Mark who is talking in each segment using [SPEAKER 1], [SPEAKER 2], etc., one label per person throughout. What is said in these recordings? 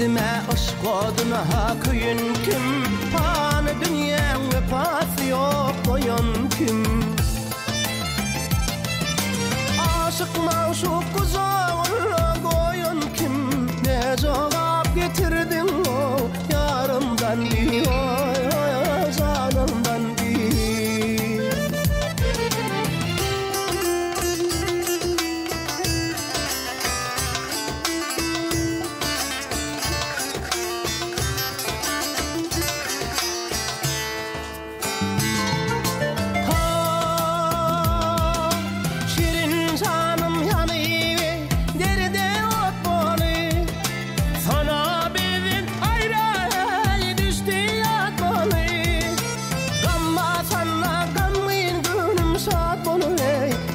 [SPEAKER 1] Derdime aşk adına köyün kim? Hani dünyanın vefası yok koyan kim? Aşık maşuk kuzağına koyan kim? Ne cevap getirdin o yarımdan bir oy canımdan bir.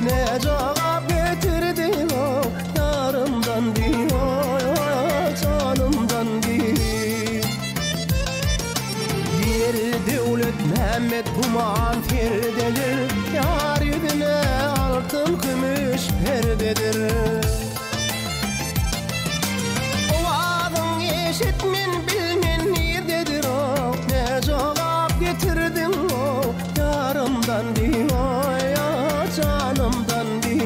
[SPEAKER 1] Ne cevap getirdin o yarımdan bir oy canımdan bir. Bir devlet Mehmet Kuman Ferdedir, yar yüzüne altın gümüş perdedir. O adın eşitmin bilmin nerededir o? Ne cevap getirdin o yarımdan bir oy canımdan bir.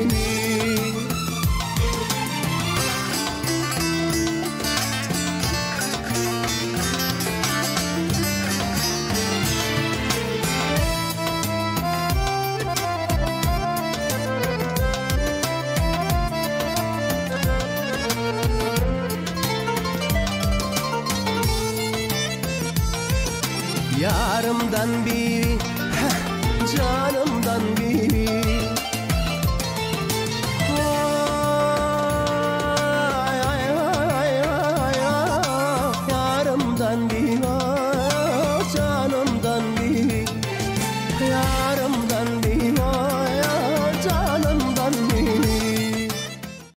[SPEAKER 1] Yarımdan bir, canımdan bir.